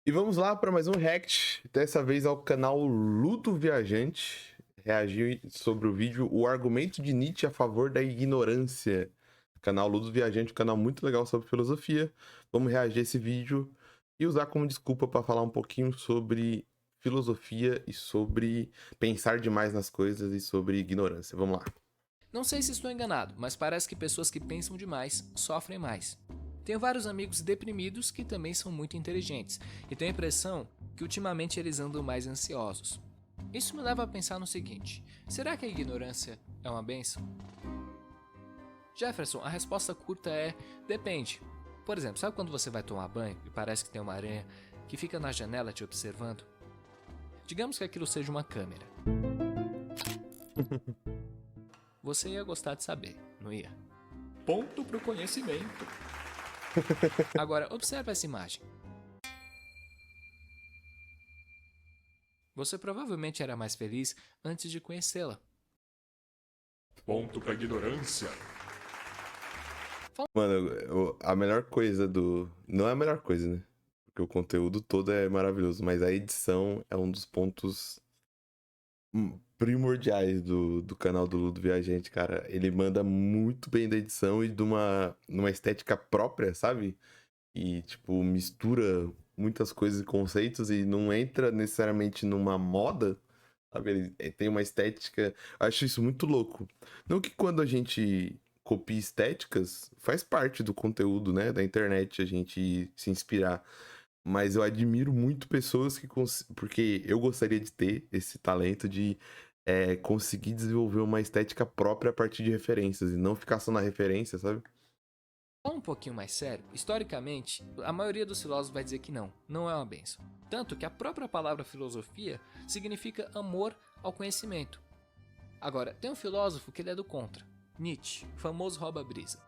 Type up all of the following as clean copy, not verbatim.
E vamos lá para mais um react, dessa vez ao canal Ludo Viajante. Reagiu sobre o vídeo O Argumento de Nietzsche a Favor da Ignorância. Canal Ludo Viajante, um canal muito legal sobre filosofia. Vamos reagir a esse vídeo e usar como desculpa para falar um pouquinho sobre filosofia e sobre pensar demais nas coisas e sobre ignorância. Vamos lá. Não sei se estou enganado, mas parece que pessoas que pensam demais sofrem mais. Tenho vários amigos deprimidos que também são muito inteligentes, e tenho a impressão que ultimamente eles andam mais ansiosos. Isso me leva a pensar no seguinte: será que a ignorância é uma bênção? Jefferson, a resposta curta é: depende. Por exemplo, sabe quando você vai tomar banho e parece que tem uma aranha que fica na janela te observando? Digamos que aquilo seja uma câmera. Você ia gostar de saber, não ia? Ponto pro conhecimento. Agora, observe essa imagem. Você provavelmente era mais feliz antes de conhecê-la. Ponto pra ignorância. Mano, a melhor coisa do. Não é a melhor coisa, né? Porque o conteúdo todo é maravilhoso, mas a edição é um dos pontos primordiais do canal do Ludo Viajante, cara. Ele manda muito bem da edição e de numa estética própria, sabe? E, tipo, mistura muitas coisas e conceitos e não entra necessariamente numa moda, sabe? Ele tem uma estética. Eu acho isso muito louco. Não que quando a gente copia estéticas, faz parte do conteúdo, né? Da internet, a gente se inspirar. Mas eu admiro muito pessoas que porque eu gostaria de ter esse talento de conseguir desenvolver uma estética própria a partir de referências e não ficar só na referência, sabe? Falando um pouquinho mais sério, historicamente, a maioria dos filósofos vai dizer que não é uma bênção. Tanto que a própria palavra filosofia significa amor ao conhecimento. Agora, tem um filósofo que ele é do contra, Nietzsche, o famoso rouba-brisa.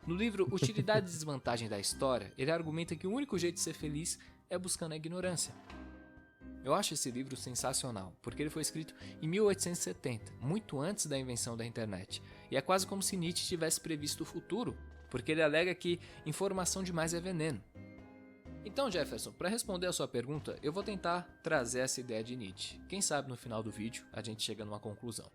No livro Utilidade e Desvantagem da História, ele argumenta que o único jeito de ser feliz é buscando a ignorância. Eu acho esse livro sensacional, porque ele foi escrito em 1870, muito antes da invenção da internet, e é quase como se Nietzsche tivesse previsto o futuro, porque ele alega que informação demais é veneno. Então, Jefferson, para responder a sua pergunta, eu vou tentar trazer essa ideia de Nietzsche. Quem sabe no final do vídeo a gente chega numa conclusão.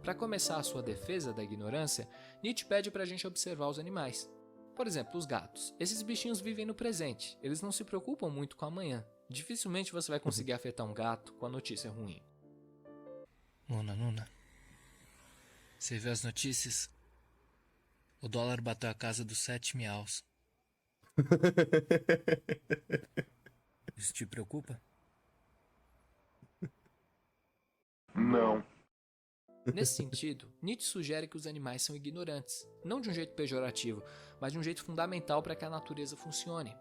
Para começar a sua defesa da ignorância, Nietzsche pede para a gente observar os animais. Por exemplo, os gatos. Esses bichinhos vivem no presente, eles não se preocupam muito com amanhã. Dificilmente você vai conseguir afetar um gato com a notícia ruim. Nuna, você viu as notícias? O dólar bateu a casa dos 7 miaus. Isso te preocupa? Não. Nesse sentido, Nietzsche sugere que os animais são ignorantes, não de um jeito pejorativo, mas de um jeito fundamental para que a natureza funcione.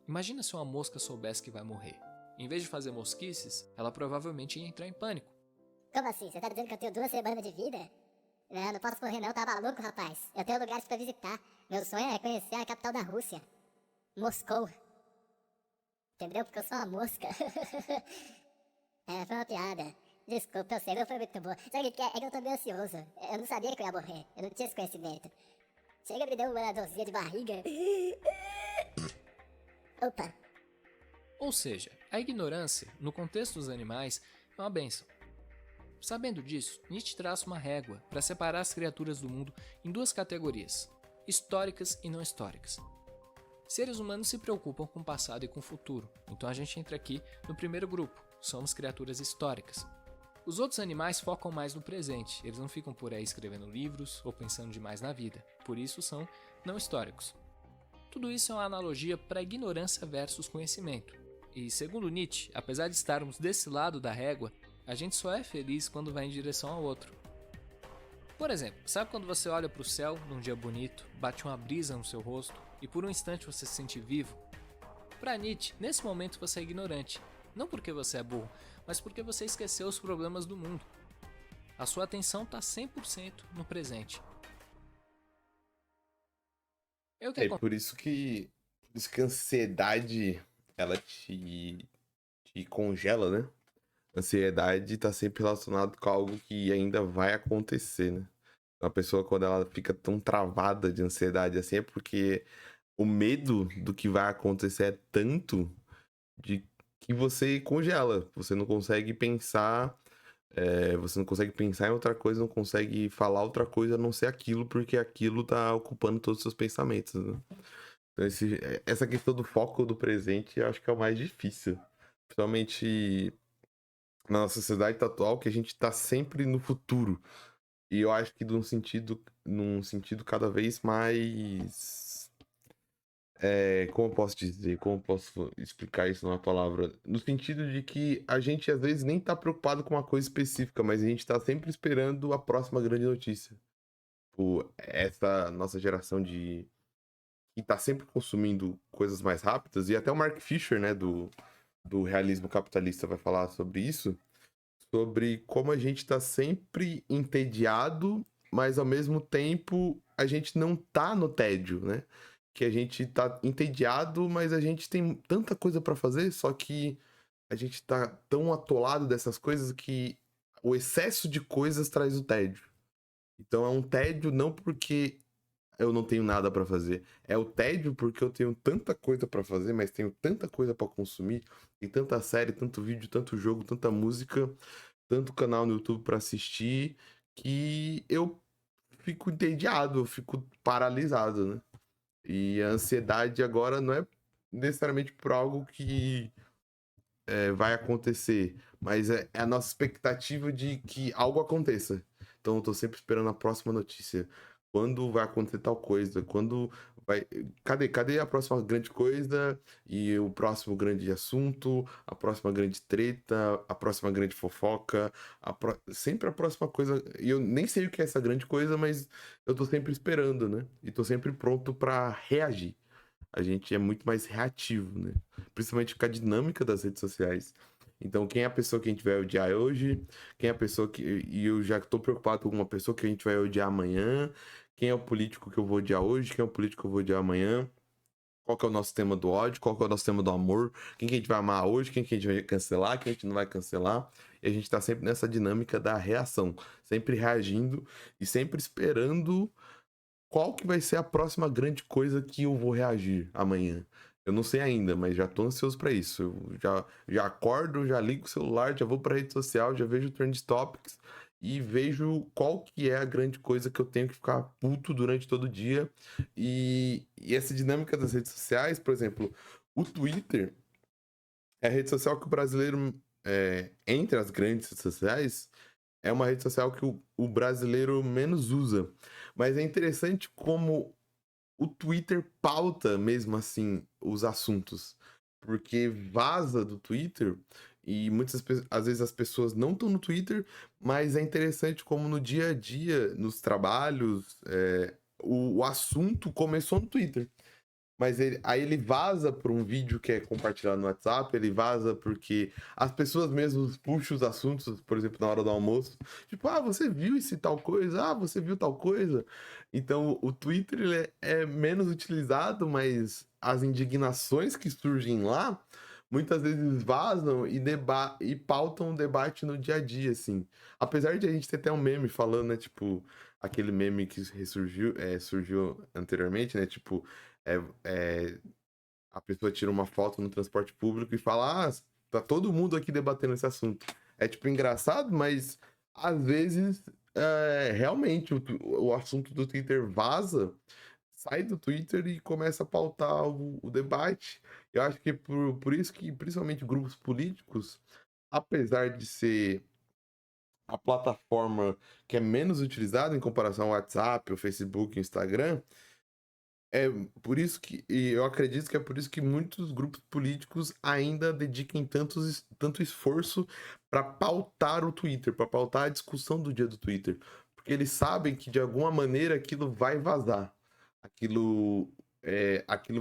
Imagina se uma mosca soubesse que vai morrer. Em vez de fazer mosquices, ela provavelmente ia entrar em pânico. Como assim? Você tá dizendo que eu tenho 2 semanas de vida? Não posso correr não, tá maluco, rapaz? Eu tenho lugares pra visitar. Meu sonho é conhecer a capital da Rússia. Moscou. Entendeu? Porque eu sou uma mosca. Foi uma piada. Desculpa, eu sei, não foi muito bom. Sabe o que é? É que eu tô meio ansioso. Eu não sabia que eu ia morrer. Eu não tinha esse conhecimento. Chega, me deu uma dorzinha de barriga. Opa. Ou seja, a ignorância, no contexto dos animais, é uma bênção. Sabendo disso, Nietzsche traça uma régua para separar as criaturas do mundo em 2 categorias, históricas e não históricas. Seres humanos se preocupam com o passado e com o futuro, então a gente entra aqui no primeiro grupo, somos criaturas históricas. Os outros animais focam mais no presente, eles não ficam por aí escrevendo livros ou pensando demais na vida, por isso são não históricos. Tudo isso é uma analogia para ignorância versus conhecimento. E segundo Nietzsche, apesar de estarmos desse lado da régua, a gente só é feliz quando vai em direção ao outro. Por exemplo, sabe quando você olha para o céu num dia bonito, bate uma brisa no seu rosto e por um instante você se sente vivo? Para Nietzsche, nesse momento você é ignorante, não porque você é burro, mas porque você esqueceu os problemas do mundo. A sua atenção está 100% no presente. É por isso que a ansiedade ela te congela, né? Ansiedade tá sempre relacionado com algo que ainda vai acontecer, né? Uma pessoa, quando ela fica tão travada de ansiedade assim, é porque o medo do que vai acontecer é tanto de que você congela. Você não consegue pensar. Você não consegue pensar em outra coisa, não consegue falar outra coisa a não ser aquilo, porque aquilo tá ocupando todos os seus pensamentos, né? Então, essa questão do foco do presente, eu acho que é o mais difícil. Principalmente na nossa sociedade atual, que a gente tá sempre no futuro. E eu acho que num sentido cada vez mais. Como eu posso dizer? Como eu posso explicar isso numa palavra? No sentido de que a gente às vezes nem tá preocupado com uma coisa específica, mas a gente tá sempre esperando a próxima grande notícia. Tipo, essa nossa geração de que tá sempre consumindo coisas mais rápidas, e até o Mark Fisher, né, do realismo capitalista, vai falar sobre isso, sobre como a gente tá sempre entediado, mas ao mesmo tempo a gente não tá no tédio, né? Que a gente tá entediado, mas a gente tem tanta coisa pra fazer, só que a gente tá tão atolado dessas coisas que o excesso de coisas traz o tédio. Então é um tédio não porque eu não tenho nada pra fazer. É o tédio porque eu tenho tanta coisa pra fazer, mas tenho tanta coisa pra consumir, e tanta série, tanto vídeo, tanto jogo, tanta música, tanto canal no YouTube pra assistir, que eu fico entediado, eu fico paralisado, né? E a ansiedade agora não é necessariamente por algo que vai acontecer, mas é a nossa expectativa de que algo aconteça. Então eu tô sempre esperando a próxima notícia. Quando vai acontecer tal coisa? Quando vai. Cadê a próxima grande coisa? E o próximo grande assunto? A próxima grande treta? A próxima grande fofoca? Sempre a próxima coisa. E eu nem sei o que é essa grande coisa, mas eu tô sempre esperando, né? E tô sempre pronto pra reagir. A gente é muito mais reativo, né? Principalmente com a dinâmica das redes sociais. Então, quem é a pessoa que a gente vai odiar hoje? Quem é a pessoa que. E eu já tô preocupado com uma pessoa que a gente vai odiar amanhã. Quem é o político que eu vou odiar hoje? Quem é o político que eu vou odiar amanhã? Qual que é o nosso tema do ódio? Qual que é o nosso tema do amor? Quem que a gente vai amar hoje? Quem que a gente vai cancelar? Quem a gente não vai cancelar? E a gente tá sempre nessa dinâmica da reação. Sempre reagindo e sempre esperando qual que vai ser a próxima grande coisa que eu vou reagir amanhã. Eu não sei ainda, mas já tô ansioso pra isso. Eu já acordo, já ligo o celular, já vou pra rede social, já vejo o Trend Topics e vejo qual que é a grande coisa que eu tenho que ficar puto durante todo o dia. E essa dinâmica das redes sociais, por exemplo, o Twitter é a rede social que o brasileiro, entre as grandes redes sociais, é uma rede social que o brasileiro menos usa. Mas é interessante como o Twitter pauta mesmo assim os assuntos. Porque vaza do Twitter e às vezes as pessoas não estão no Twitter, mas é interessante como no dia a dia, nos trabalhos, o assunto começou no Twitter. Mas aí ele vaza por um vídeo que é compartilhado no WhatsApp, ele vaza porque as pessoas mesmo puxam os assuntos, por exemplo, na hora do almoço. Tipo, você viu esse tal coisa? Ah, você viu tal coisa? Então, o Twitter ele é menos utilizado, mas as indignações que surgem lá, muitas vezes vazam e pautam o debate no dia a dia, assim. Apesar de a gente ter até um meme falando, né, tipo, aquele meme que surgiu anteriormente, né, tipo é, é, a pessoa tira uma foto no transporte público e fala: tá todo mundo aqui debatendo esse assunto. É tipo engraçado, mas às vezes realmente o assunto do Twitter vaza, sai do Twitter e começa a pautar o debate. Eu acho que por isso que, principalmente grupos políticos, apesar de ser a plataforma que é menos utilizada em comparação ao WhatsApp, o Facebook, o Instagram, é por isso que, e eu acredito que é por isso que muitos grupos políticos ainda dediquem tanto esforço para pautar o Twitter, para pautar a discussão do dia do Twitter, porque eles sabem que de alguma maneira aquilo vai vazar, aquilo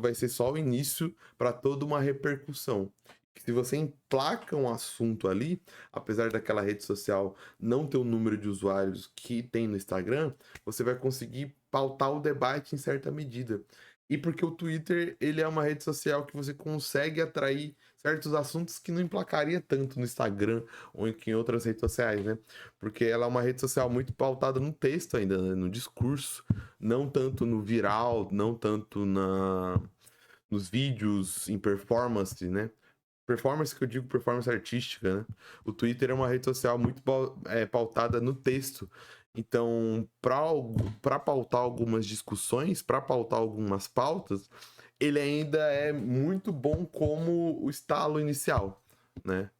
vai ser só o início para toda uma repercussão. Se você emplaca um assunto ali, apesar daquela rede social não ter o número de usuários que tem no Instagram, você vai conseguir pautar o debate em certa medida. e porque o Twitter, ele é uma rede social que você consegue atrair certos assuntos que não emplacaria tanto no Instagram ou em outras redes sociais, né? Porque ela é uma rede social muito pautada no texto ainda, né? No discurso, não tanto no viral, não tanto nos vídeos em performance, né? Performance que eu digo performance artística, né? O Twitter é uma rede social muito pautada no texto. Então, para pautar algumas discussões, para pautar algumas pautas, ele ainda é muito bom como o estalo inicial, né?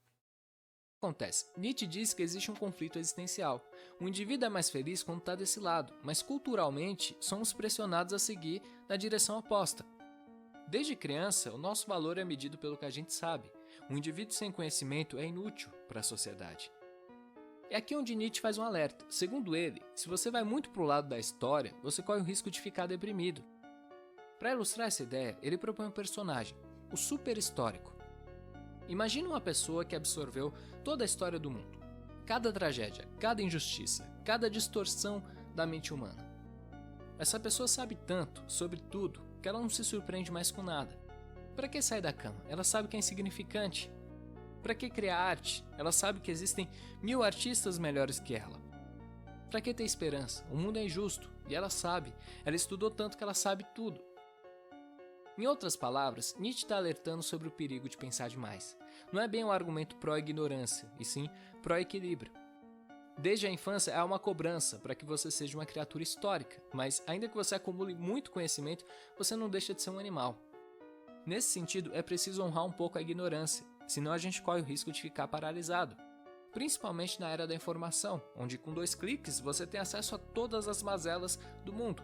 Acontece, Nietzsche diz que existe um conflito existencial. O indivíduo é mais feliz quando está desse lado, mas culturalmente somos pressionados a seguir na direção oposta. Desde criança, o nosso valor é medido pelo que a gente sabe. Um indivíduo sem conhecimento é inútil para a sociedade. É aqui onde Nietzsche faz um alerta. Segundo ele, se você vai muito para o lado da história, você corre o risco de ficar deprimido. Para ilustrar essa ideia, ele propõe um personagem, o super-histórico. Imagine uma pessoa que absorveu toda a história do mundo. Cada tragédia, cada injustiça, cada distorção da mente humana. Essa pessoa sabe tanto sobre tudo que ela não se surpreende mais com nada. Para que sair da cama? Ela sabe que é insignificante. Para que criar arte? Ela sabe que existem 1000 artistas melhores que ela. Para que ter esperança? O mundo é injusto e ela sabe. Ela estudou tanto que ela sabe tudo. Em outras palavras, Nietzsche está alertando sobre o perigo de pensar demais. Não é bem um argumento pró-ignorância, e sim pró-equilíbrio. Desde a infância há uma cobrança para que você seja uma criatura histórica, mas ainda que você acumule muito conhecimento, você não deixa de ser um animal. Nesse sentido, é preciso honrar um pouco a ignorância, senão a gente corre o risco de ficar paralisado. Principalmente na era da informação, onde com 2 cliques você tem acesso a todas as mazelas do mundo.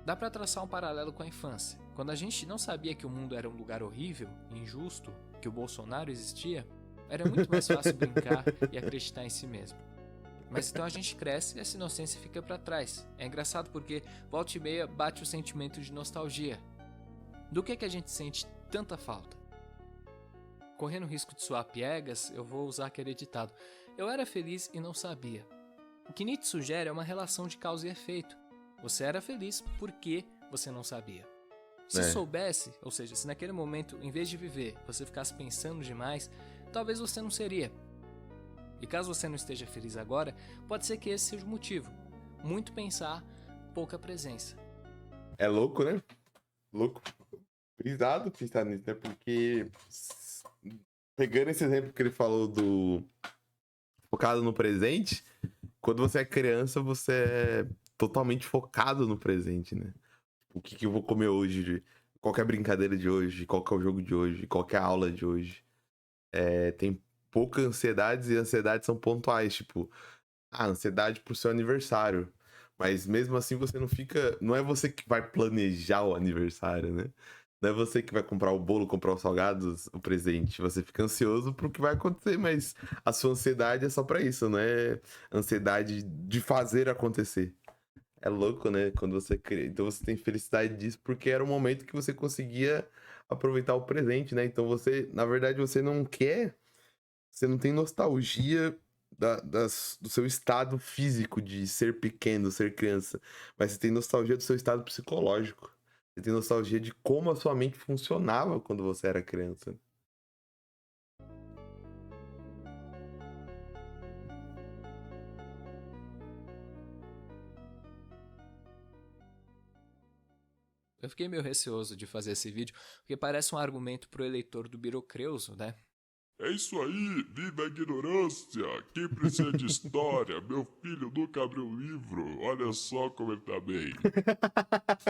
Dá para traçar um paralelo com a infância. Quando a gente não sabia que o mundo era um lugar horrível, injusto, que o Bolsonaro existia, era muito mais fácil brincar e acreditar em si mesmo. Mas então a gente cresce e essa inocência fica para trás. É engraçado porque volta e meia bate o sentimento de nostalgia. Do que a gente sente tanta falta? Correndo o risco de soar piegas, eu vou usar aquele ditado. Eu era feliz e não sabia. O que Nietzsche sugere é uma relação de causa e efeito. Você era feliz porque você não sabia. Se soubesse, ou seja, se naquele momento, em vez de viver, você ficasse pensando demais, talvez você não seria. E caso você não esteja feliz agora, pode ser que esse seja o motivo. Muito pensar, pouca presença. É louco, né? Louco. Brisado pensar nisso, né? Porque pegando esse exemplo que ele falou do focado no presente, quando você é criança, você é totalmente focado no presente, né? O que eu vou comer hoje, qual que é a brincadeira de hoje, qual que é o jogo de hoje, qual que é a aula de hoje. Tem pouca ansiedades e ansiedades são pontuais, tipo, ansiedade pro seu aniversário. Mas mesmo assim você não fica. Não é você que vai planejar o aniversário, né? Não é você que vai comprar o bolo, comprar os salgados, o presente. Você fica ansioso pro que vai acontecer, mas a sua ansiedade é só pra isso, não é ansiedade de fazer acontecer. É louco, né? Quando você cria. Então você tem felicidade disso porque era o momento que você conseguia aproveitar o presente, né? Então você, na verdade, você não quer. Você não tem nostalgia do seu estado físico de ser pequeno, ser criança. Mas você tem nostalgia do seu estado psicológico. Você tem nostalgia de como a sua mente funcionava quando você era criança. Eu fiquei meio receoso de fazer esse vídeo, porque parece um argumento pro eleitor do Birocreuso, né? É isso aí, viva a ignorância! Quem precisa de história? Meu filho nunca abriu um livro, olha só como ele tá bem.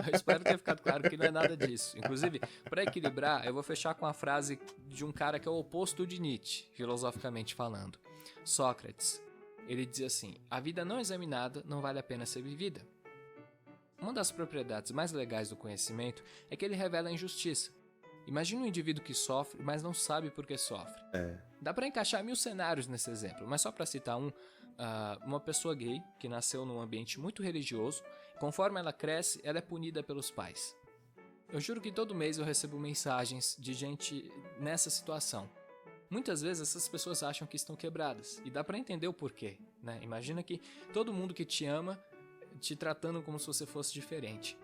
Eu espero ter ficado claro que não é nada disso. Inclusive, para equilibrar, eu vou fechar com a frase de um cara que é o oposto de Nietzsche, filosoficamente falando. Sócrates. Ele diz assim: a vida não examinada não vale a pena ser vivida. Uma das propriedades mais legais do conhecimento é que ele revela a injustiça. Imagina um indivíduo que sofre, mas não sabe por que sofre. Dá pra encaixar 1000 cenários nesse exemplo, mas só pra citar uma pessoa gay que nasceu num ambiente muito religioso, conforme ela cresce, ela é punida pelos pais. Eu juro que todo mês eu recebo mensagens de gente nessa situação. Muitas vezes essas pessoas acham que estão quebradas, e dá pra entender o porquê, né? Imagina que todo mundo que te ama te tratando como se você fosse diferente.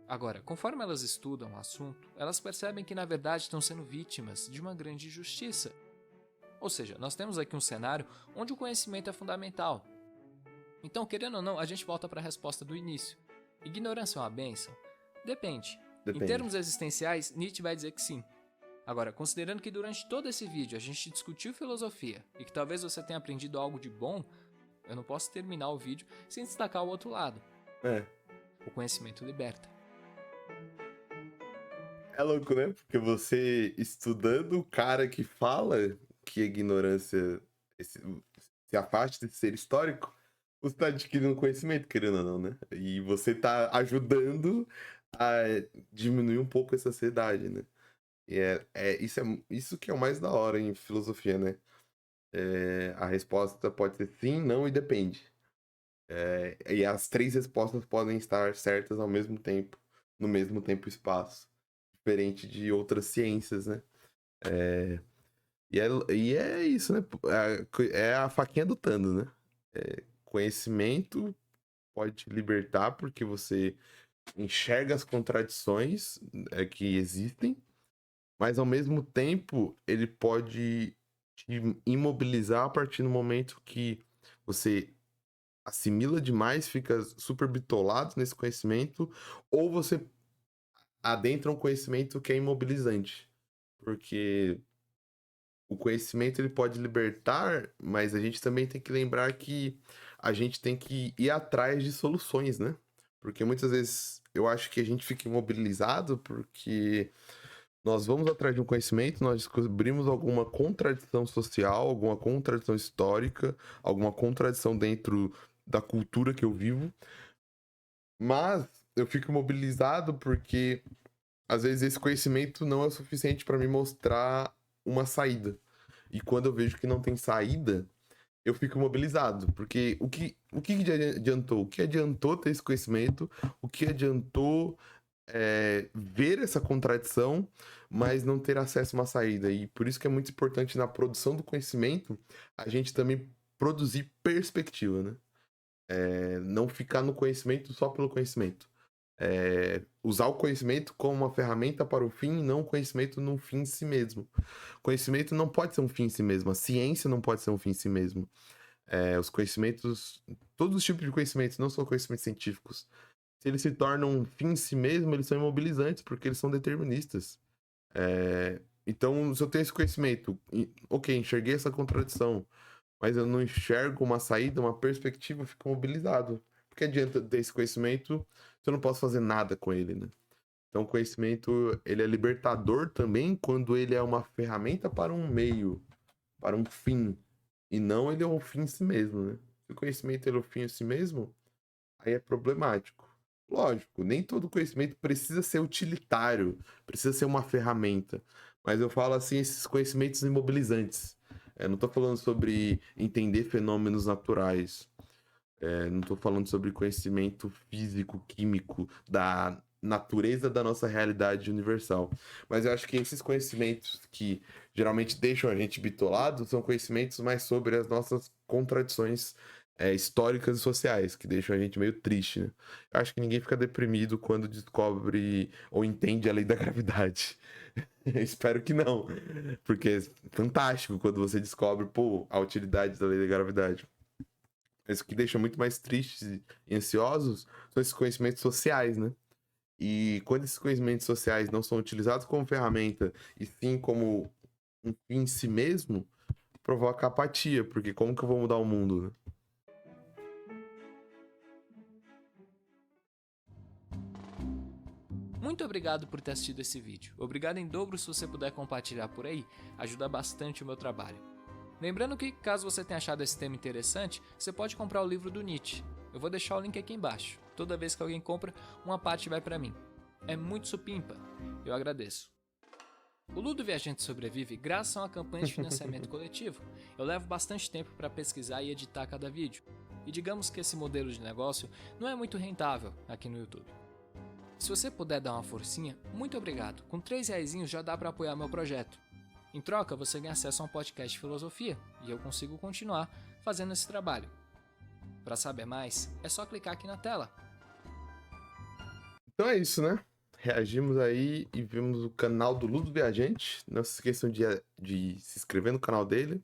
Agora, conforme elas estudam o assunto, elas percebem que na verdade estão sendo vítimas de uma grande injustiça. Ou seja, nós temos aqui um cenário onde o conhecimento é fundamental. Então, querendo ou não, a gente volta para a resposta do início. Ignorância é uma bênção? Depende. Em termos existenciais, Nietzsche vai dizer que sim. Agora, considerando que durante todo esse vídeo a gente discutiu filosofia e que talvez você tenha aprendido algo de bom, eu não posso terminar o vídeo sem destacar o outro lado. O conhecimento liberta. É louco, né? Porque você estudando o cara que fala que a ignorância se afaste de ser histórico, você tá adquirindo conhecimento, querendo ou não, né? E você tá ajudando a diminuir um pouco essa ansiedade, né? E isso que é o mais da hora em filosofia, né? A resposta pode ser sim, não e depende. E as 3 respostas podem estar certas ao mesmo tempo, no mesmo tempo e espaço. Diferente de outras ciências, né? E é isso, né? É a faquinha do Thanos, né? Conhecimento pode te libertar porque você enxerga as contradições que existem, mas ao mesmo tempo ele pode te imobilizar a partir do momento que você assimila demais, fica super bitolado nesse conhecimento, ou você adentra um conhecimento que é imobilizante. Porque o conhecimento ele pode libertar, mas a gente também tem que lembrar que a gente tem que ir atrás de soluções, né? Porque muitas vezes eu acho que a gente fica imobilizado porque nós vamos atrás de um conhecimento, nós descobrimos alguma contradição social, alguma contradição histórica, alguma contradição dentro da cultura que eu vivo, mas eu fico imobilizado porque às vezes esse conhecimento não é o suficiente para me mostrar uma saída. E quando eu vejo que não tem saída, eu fico imobilizado. Porque o que adiantou? O que adiantou ter esse conhecimento? O que adiantou ver essa contradição, mas não ter acesso a uma saída? E por isso que é muito importante na produção do conhecimento a gente também produzir perspectiva, né? Não ficar no conhecimento só pelo conhecimento. Usar o conhecimento como uma ferramenta para o fim e não o conhecimento num fim em si mesmo. Conhecimento não pode ser um fim em si mesmo. A ciência não pode ser um fim em si mesmo. Os conhecimentos, todos os tipos de conhecimentos, não são conhecimentos científicos. Se eles se tornam um fim em si mesmo, eles são imobilizantes, porque eles são deterministas. Então, se eu tenho esse conhecimento, ok, enxerguei essa contradição, mas eu não enxergo uma saída, uma perspectiva, eu fico mobilizado. Porque adianta ter esse conhecimento se eu não posso fazer nada com ele, né? Então, o conhecimento, ele é libertador também quando ele é uma ferramenta para um meio, para um fim. E não ele é um fim em si mesmo, né? Se o conhecimento ele é um fim em si mesmo, aí é problemático. Lógico, nem todo conhecimento precisa ser utilitário, precisa ser uma ferramenta. Mas eu falo assim, esses conhecimentos imobilizantes. Não estou falando sobre entender fenômenos naturais. Não estou falando sobre conhecimento físico, químico, da natureza da nossa realidade universal. Mas eu acho que esses conhecimentos que geralmente deixam a gente bitolado são conhecimentos mais sobre as nossas contradições históricas e sociais, que deixam a gente meio triste, né? Eu acho que ninguém fica deprimido quando descobre ou entende a lei da gravidade. Espero que não, porque é fantástico quando você descobre, a utilidade da lei da gravidade. Mas o que deixa muito mais tristes e ansiosos são esses conhecimentos sociais, né? E quando esses conhecimentos sociais não são utilizados como ferramenta, e sim como um fim em si mesmo, provoca apatia, porque como que eu vou mudar o mundo, né? Muito obrigado por ter assistido esse vídeo. Obrigado em dobro se você puder compartilhar por aí, ajuda bastante o meu trabalho. Lembrando que, caso você tenha achado esse tema interessante, você pode comprar o livro do Nietzsche. Eu vou deixar o link aqui embaixo. Toda vez que alguém compra, uma parte vai para mim. É muito supimpa. Eu agradeço. O Ludo Viajante sobrevive graças a uma campanha de financiamento coletivo. Eu levo bastante tempo para pesquisar e editar cada vídeo. E digamos que esse modelo de negócio não é muito rentável aqui no YouTube. Se você puder dar uma forcinha, muito obrigado. Com R$3 já dá para apoiar meu projeto. Em troca, você ganha acesso a um podcast de filosofia e eu consigo continuar fazendo esse trabalho. Para saber mais, é só clicar aqui na tela. Então é isso, né? Reagimos aí e vimos o canal do Ludo Viajante. Não se esqueçam de se inscrever no canal dele.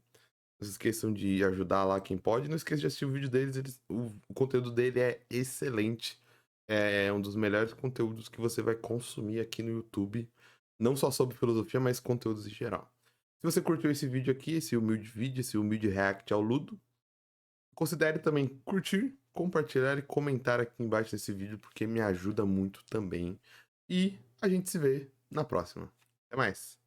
Não se esqueçam de ajudar lá quem pode. Não esqueçam de assistir o vídeo deles. O conteúdo dele é excelente. É um dos melhores conteúdos que você vai consumir aqui no YouTube. Não só sobre filosofia, mas conteúdos em geral. Se você curtiu esse vídeo aqui, esse humilde react ao Ludo, considere também curtir, compartilhar e comentar aqui embaixo desse vídeo, porque me ajuda muito também. E a gente se vê na próxima. Até mais!